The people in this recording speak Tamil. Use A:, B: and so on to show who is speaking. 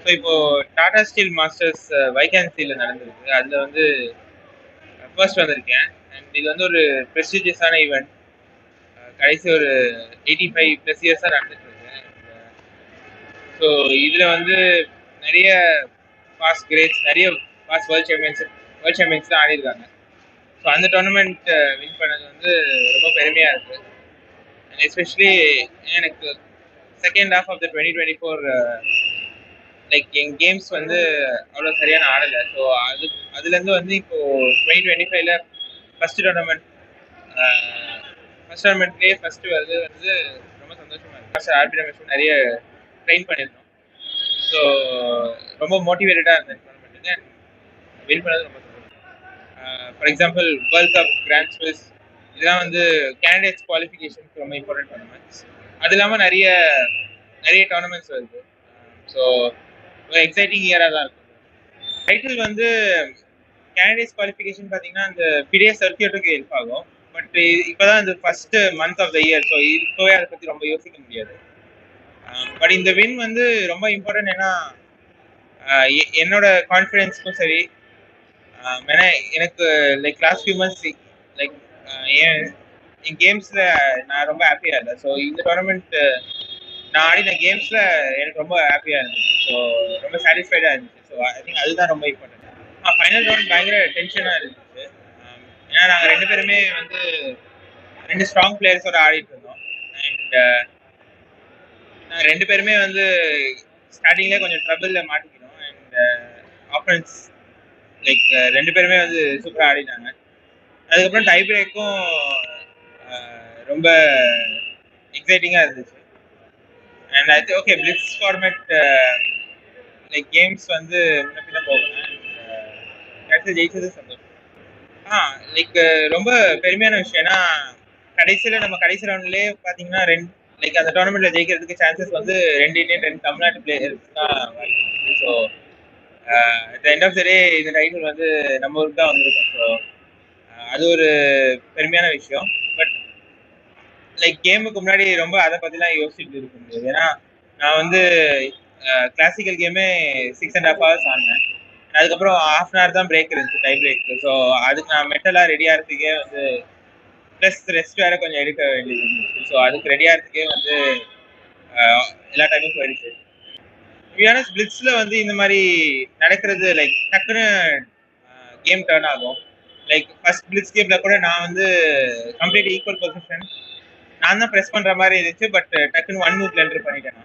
A: ஸோ இப்போ டாடா ஸ்டீல் மாஸ்டர்ஸ் வைகான்சியில் நடந்திருக்கு. அதில் வந்து ஃபர்ஸ்ட் வந்திருக்கேன். அண்ட் இது வந்து ஒரு ப்ரெஸ்டீஜியஸான ஈவெண்ட். கடைசி ஒரு 85+ இயர்ஸாக நடந்துட்டு இருக்கு. ஸோ இதில் வந்து நிறைய பாஸ்ட் கிரேட்ஸ், நிறைய பாஸ்ட் வேர்ல்ட் சாம்பியன்ஸ் தான் ஆடிருக்காங்க. ஸோ அந்த டோர்னமெண்ட் வின் பண்ணது வந்து ரொம்ப பெருமையாக இருக்குது. அண்ட் எஸ்பெஷலி எனக்கு second half of the 2024 like என் கேம்ஸ் வந்து அவ்வளோ சரியான ஆடலை. ஸோ அதுலேருந்து வந்து இப்போ 2025ல ஃபர்ஸ்ட் டோர்னமெண்ட்லேயே ஃபர்ஸ்ட் வருது வந்து ரொம்ப சந்தோஷமா இருக்கு. ஃபர்ஸ்ட் ஆர்பி ரமேஷ் நிறைய ட்ரெயின் பண்ணியிருந்தோம். ஸோ ரொம்ப மோட்டிவேட்டடாக இருந்தேன் டோர்னமெண்ட்டுக்கு. வின் பண்ணது ரொம்ப சந்தோஷம். For example world cup, grand Swiss, இதெல்லாம் வந்து கேண்டிடேட்ஸ் குவாலிஃபிகேஷனுக்கு ரொம்ப இம்பார்ட்டன்ட் டோர்னமெண்ட்ஸ். அது இல்லாமல் நிறைய டோர்னமெண்ட்ஸ் வருது. ஸோ ஒரு எக்ஸைட்டிங் இயராக தான் இருக்கும். டைட்டில் வந்து கேண்டிடேட்ஸ் குவாலிஃபிகேஷன் பார்த்தீங்கன்னா அந்த பிடிஏ சர்க்கியூட்டுக்கு ஹெல்ப் ஆகும். பட் இப்போதான் இந்த first month of the year. So இப்போவே அதை பற்றி ரொம்ப யோசிக்க முடியாது. பட் இந்த வின் வந்து ரொம்ப இம்பார்ட்டன்ட். ஏன்னா என்னோட கான்ஃபிடென்ஸ்க்கும் சரி, ஏன்னா எனக்கு like last few months like என் கேம்ஸில் நான் ரொம்ப ஹாப்பியாக இல்லை. ஸோ இந்த டோர்னமெண்ட் நான் ஆடின கேம்ஸில் எனக்கு ரொம்ப ஹாப்பியாக இருந்துச்சு. ஸோ ரொம்ப சாட்டிஸ்ஃபைடாக இருந்துச்சு. ஸோ ஐ திங்க் அதுதான் ரொம்ப இம்பார்ட்டன்ட். ஃபைனல் ரவுண்ட் பயங்கர டென்ஷனாக இருந்துச்சு. ஏன்னா நாங்கள் ரெண்டு பேருமே வந்து ரெண்டு ஸ்ட்ராங் பிளேயர்ஸோட ஆடிட்டு இருந்தோம். அண்ட் நாங்கள் ரெண்டு பேருமே வந்து ஸ்டார்டிங்லேயே கொஞ்சம் ட்ரபிளில் மாட்டிக்கிட்டோம். அண்ட் ஆப்பனன்ஸ் லைக் ரெண்டு பேருமே வந்து சூப்பராக ஆடினாங்க. அதுக்கப்புறம் டை பிரேக்கும் ரொம்ப எக்ஸைட்டிங்காக இருந்துச்சு. And I think okay blitz format like games வந்து முன்ன பின்ன போகணும். அடுத்து ஜெயிச்சது சந்தோஷம். லைக் ரொம்ப பெருமையான விஷயம். ஏன்னா கடைசியில் நம்ம கடைசி ரவுண்ட்லேயே பார்த்தீங்கன்னா லைக் அந்த டோர்னமெண்ட்டில் ஜெயிக்கிறதுக்கு சான்சஸ் வந்து 2 இந்தியன் 2 தமிழ்நாட்டு பிளேயர்ஸ் தான். So at end of the day இந்த டைட்டில் வந்து நம்ம ஊருக்கு தான் வந்திருக்கோம். ஸோ அது ஒரு பெருமையான விஷயம். பட் லைக் கேமுக்கு முன்னாடி ரொம்ப அதை பற்றிலாம் யோசிச்சுட்டு இருக்க முடியாது. ஏன்னா நான் வந்து கிளாசிக்கல் கேமே 6.5 hours ஆனேன். அதுக்கப்புறம் 1/2 hour தான் பிரேக் இருந்துச்சு, டை பிரேக். ஸோ அதுக்கு நான் மென்டலாக ரெடி ஆகிறதுக்கே வந்து ப்ளஸ் ரெஸ்ட் வேற கொஞ்சம் எடுக்க வேண்டியது இருந்துச்சு. ஸோ அதுக்கு ரெடி ஆகிறதுக்கே வந்து எல்லா டைமும் போயிடுச்சு. பிளிட்ஸ்ல வந்து இந்த மாதிரி நடக்கிறது லைக் டக்குன்னு கேம் டர்ன் ஆகும். லைக் ஃபர்ஸ்ட் பிளிட்ஸ் கேம்ல கூட நான் வந்து கம்ப்ளீட் ஈக்குவல் பொசிஷன் நான் தான் ப்ரெஸ் பண்ற மாதிரி இருந்துச்சு. பட் டக்குன்னு 1 move என்டர் பண்ணிட்டேன்.